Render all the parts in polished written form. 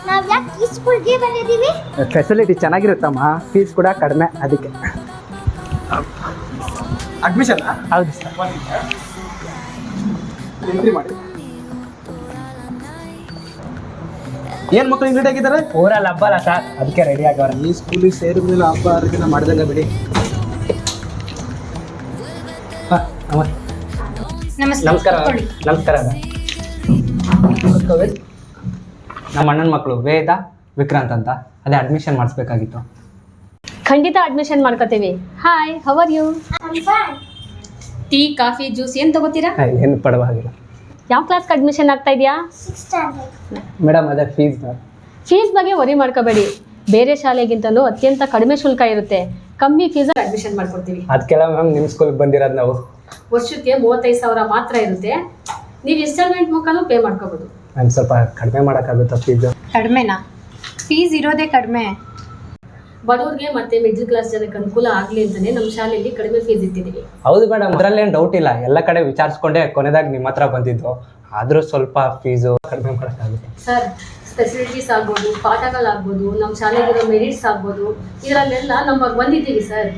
ನಾವು ಯಾಕೆ ಈ ಸ್ಕೂಲ್ಗೆ ಬಂದಿದ್ದೀವಿ? ಫೆಸಿಲಿಟಿ ಚೆನ್ನಾಗಿರುತ್ತಮ್ಮ, ಫೀಸ್ ಕೂಡ ಕಡಿಮೆ, ಅದಕ್ಕೆ. ಅಡ್ಮಿಷನ್ ಹೌದು ಸರ್. ಎಂಟ್ರಿ ಮಾಡಿ. ಏನ್ ಮಕ್ಕಳು ಇಂಗ್ಲೀಟ್ ಆಗಿದ್ದಾರೆ? ಊರಲ್ಲಿ ಹಬ್ಬ ಅಲ್ಲ ಸರ್, ಅದಕ್ಕೆ ರೆಡಿ ಆಗವ್ರೆ. ಈ ಸ್ಕೂಲಿಗೆ ಸೇರಿದ ಮೇಲೆ ಹಬ್ಬ ಹರಿದಿನ ಮಾಡ್ದಂಗ ಬಿಡಿ. ನಮಸ್ಕಾರ. ನಮಸ್ಕಾರ. ನಮ್ಮ ಅಣ್ಣನ ಮಕ್ಕಳು ವೇದ, ವಿಕ್ರಾಂತ್ ಅಂತ, ಅದೇ ಅಡ್ಮಿಷನ್ ಮಾಡಿಸ್ಬೇಕಾಗಿತ್ತು. ಖಂಡಿತ ಅಡ್ಮಿಷನ್ ಮಾಡ್ಕೋತೀವಿ. Hi, how are you? Tea, coffee, juice ಏನು ತಗೋತೀರಾ? ಏನು ಪರವಾಗಿಲ್ಲ. ಯಾವ ಕ್ಲಾಸ್ಗೆ ಅಡ್ಮಿಷನ್ ಆಗ್ತಾ ಇದೆಯಾ? ಮೇಡಮ್ ಅದೇ ಫೀಸ್ ಬಗ್ಗೆ ವರಿ ಮಾಡ್ಕೋಬೇಡಿ. ಬೇರೆ ಶಾಲೆಗಿಂತಲೂ ಅತ್ಯಂತ ಕಡಿಮೆ ಶುಲ್ಕ ಇರುತ್ತೆ. ಕಮ್ಮಿ ಫೀಸ್ ಅಡ್ಮಿಷನ್ ಮಾಡ್ಕೊಡ್ತೀವಿ. ಅದಕ್ಕೆಲ್ಲ ಮ್ಯಾಮ್ ನಿಮ್ಮ ಸ್ಕೂಲ್ಗೆ ಬಂದಿರೋದು ನಾವು. ವರ್ಷಕ್ಕೆ 35,000 ಮಾತ್ರ ಇರುತ್ತೆ. ನೀವು ಇನ್ಸ್ಟಾಲ್ಮೆಂಟ್ ಮುಖಾನು ಪೇ ಮಾಡ್ಕೋಬೋದು. ಮ್ಯಾಮ್ ಸ್ವಲ್ಪ ಕಡಿಮೆ ಮಾಡೋಕ್ಕಾಗುತ್ತಾ ಫೀಸು? ಕಡಿಮೆನಾ? ಫೀಸ್ ಇರೋದೇ ಕಡಿಮೆ. ಬಡವ್ರಿಗೆ ಮತ್ತೆ ಮಿಡ್ಲ್ ಕ್ಲಾಸ್ ಜನಕ್ಕೆ ಅನುಕೂಲ ಆಗಲಿ ಅಂತಲೇ ನಮ್ಮ ಶಾಲೆಯಲ್ಲಿ ಕಡಿಮೆ ಫೀಸ್ ಇಟ್ಟಿದ್ದೀವಿ. ಹೌದು ಮೇಡಮ್, ಅದರಲ್ಲೇನು ಡೌಟ್ ಇಲ್ಲ. ಎಲ್ಲ ಕಡೆ ವಿಚಾರಿಸ್ಕೊಂಡೆ ಕೊನೆದಾಗಿ ನಿಮ್ಮ ಹತ್ರ ಬಂದಿದ್ದು. ಆದರೂ ಸ್ವಲ್ಪ ಫೀಸು ಕಡಿಮೆ ಮಾಡೋಕ್ಕಾಗುತ್ತೆ ಸರ್. ಫೆಸಿಲಿಟೀಸ್ ಆಗ್ಬೋದು, ಪಾಠಗಳಾಗ್ಬೋದು, ನಮ್ಮ ಶಾಲೆಗಿರೋ ಮೆರಿಟ್ಸ್ ಆಗ್ಬೋದು, ಇದರಲ್ಲೆಲ್ಲ ನಂಬರ್ 1 ಇದ್ದೀವಿ ಸರ್.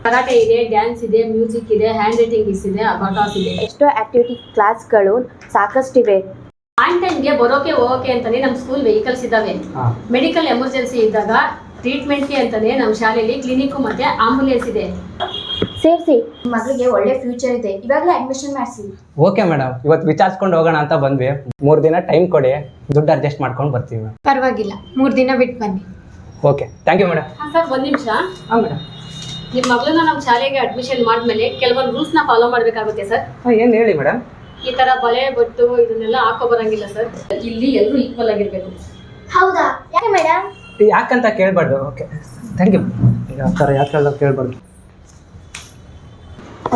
ಕರಾಟೆ ಇದೆ, ಡ್ಯಾನ್ಸ್ ಇದೆ, ಮ್ಯೂಸಿಕ್ ಇದೆ, ಹ್ಯಾಂಡ್ ರೈಟಿಂಗ್ ಇದೆ, ಅಬಾಕಾಸ್ ಇದೆ. ಎಷ್ಟೋ ಆಕ್ಟಿವಿಟಿ ಕ್ಲಾಸ್ಗಳು ಸಾಕಷ್ಟಿವೆ. ಆನ್ ಟೈಮ್ಗೆ ಬರೋಕೆ ಹೋಗೋಕೆ ಅಂತಾನೆ ನಮ್ಮ ಸ್ಕೂಲ್ ವೆಹಿಕಲ್ಸ್ ಇದ್ದಾವೆ. ಮೆಡಿಕಲ್ ಎಮರ್ಜೆನ್ಸಿ ಇದ್ದಾಗ ಟ್ರೀಟ್ಮೆಂಟ್ಗೆ ಅಂತಾನೆ ನಮ್ಮ ಶಾಲೆಯಲ್ಲಿ ಕ್ಲಿನಿಕ್ ಮತ್ತೆ ಆಂಬುಲೆನ್ಸ್ ಇದೆ. ಸೇರಿಸಿ, ಮಗಳಿಗೆ ಒಳ್ಳೆ ಫ್ಯೂಚರ್ ಇದೆ, ಇವಾಗಲೇ ಅಡ್ಮಿಷನ್ ಮಾಡಿಸಿ. ಓಕೆ ಮೇಡಮ್, ಇವತ್ತು ವಿಚಾರಿಸ್ಕೊಂಡು ಹೋಗೋಣ ಅಂತ ಬಂದ್ವಿ. 3 ದಿನ ಟೈಮ್ ಕೊಡಿ, ದುಡ್ಡು ಅಡ್ಜಸ್ಟ್ ಮಾಡ್ಕೊಂಡು ಬರ್ತೀವಿ ಮ್ಯಾಮ್. ಪರವಾಗಿಲ್ಲ, 3 ದಿನ ಬಿಟ್ಟು ಬನ್ನಿ. Okay, thank you madam. Sir, 1 ನಿಮಿಷ. ಹಾಂ ಮೇಡಮ್. ನಿಮ್ಮ ಮಗಳನ್ನ ನಮ್ಮ ಶಾಲೆಗೆ ಅಡ್ಮಿಷನ್ ಮಾಡಿದ್ಮೇಲೆ ಕೆಲವೊಂದು ರೂಲ್ಸ್ನ ಫಾಲೋ ಮಾಡಬೇಕಾಗುತ್ತೆ ಸರ್. ಏನು ಹೇಳಿ ಮೇಡಮ್? ಈ ಥರ ಬಳೆ ಬಟ್ಟು ಇದನ್ನೆಲ್ಲ ಹಾಕೋ ಬರಂಗಿಲ್ಲ ಸರ್. ಇಲ್ಲಿ ಎಲ್ಲರೂ ಈಕ್ವಲ್ ಆಗಿರಬೇಕು. ಹೌದಾ? ಯಾಕೆ ಮೇಡಮ್? ಯಾಕಂತ ಕೇಳಬಾರ್ದು. Okay, thank you. ಈಗ ಆ ಥರ ಯಾಕೆ ಕೇಳಬಾರ್ದು.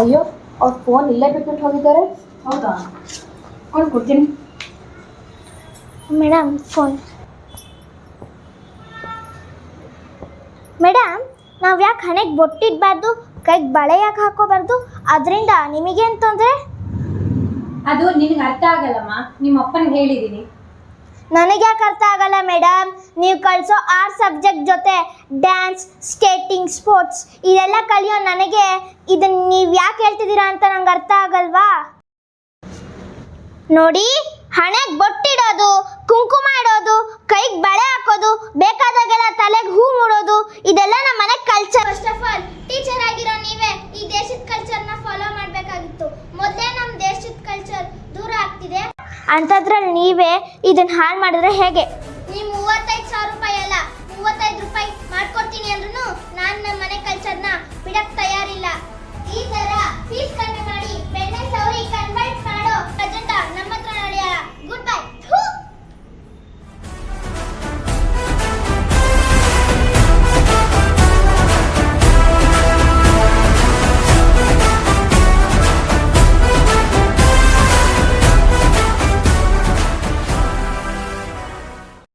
ಅಯ್ಯೋ, ಅವ್ರ ಫೋನ್ ಇಲ್ಲೇ ಬಿಟ್ಬಿಟ್ಟು ಹೋಗಿದ್ದಾರೆ. ಹೌದಾ? ಕೊಡ್ತೀನಿ ಮೇಡಮ್ ಫೋನ್. ಮೇಡಮ್, ನಾವು ಯಾಕೆ ಹಣೆಗೆ ಬೊಟ್ಟಿಡಬಾರ್ದು, ಕೈಗೆ ಬಳೆ ಯಾಕೆ ಹಾಕೋಬಾರ್ದು? ಅದರಿಂದ ನಿಮಗೇನು ತೊಂದರೆ? ಅದು ನಿನಗೆ ಅರ್ಥ ಆಗಲ್ಲಮ್ಮ, ನಿಮ್ಮ ಅಪ್ಪನಿಗೆ ಹೇಳಿದ್ದೀನಿ. ನನಗೆ ಯಾಕೆ ಅರ್ಥ ಆಗಲ್ಲ ಮೇಡಮ್? ನೀವು ಕಲಿಸೋ 6 ಸಬ್ಜೆಕ್ಟ್ ಜೊತೆ ಡ್ಯಾನ್ಸ್, ಸ್ಕೇಟಿಂಗ್, ಸ್ಪೋರ್ಟ್ಸ್ ಇದೆಲ್ಲ ಕಲಿಯೋ ನನಗೆ ಇದನ್ನು ನೀವು ಯಾಕೆ ಹೇಳ್ತಿದ್ದೀರಾ ಅಂತ ನಂಗೆ ಅರ್ಥ ಆಗಲ್ವಾ? ನೋಡಿ, ಹಣೆಗೆ ಬೊಟ್ಟಿಡೋದು, ಕುಂಕುಮ ಇಡೋದು, ಕೈಗೆ ಬಳೆ ಹಾಕೋದು, ಬೇಕಾದಾಗೆಲ್ಲ ತಲೆಗೆ ಹೂ ಮುಡೋದು, ಇದೆಲ್ಲ ನಮ್ಮ ಮನೆ culture. First of all teacher ಆಗಿರೋ ನೀವೇ ಈ ದೇಶದ ಕಲ್ಚರ್ನ ಫಾಲೋ ಮಾಡಬೇಕಾಗಿತ್ತು. ಮೊದಲೇ ನಮ್ಮ ದೇಶದ ಕಲ್ಚರ್ ದೂರ ಆಗ್ತಿದೆ, ಅಂಥದ್ರಲ್ಲಿ ನೀವೇ ಇದನ್ನು ಹಾಳು ಮಾಡಿದ್ರೆ ಹೇಗೆ? ನೀವು 35,000 ರೂಪಾಯಿ ಅಲ್ಲ, 35 ರೂಪಾಯಿ ಮಾಡ್ಕೊಡ್ತೀನಿ ಅಂದ್ರೂ ನಾನು ನಮ್ಮ ಮನೆ ಕಲ್ಚರ್ನ ಬಿಡಕ್ಕೆ ತಯಾರಿಲ್ಲ.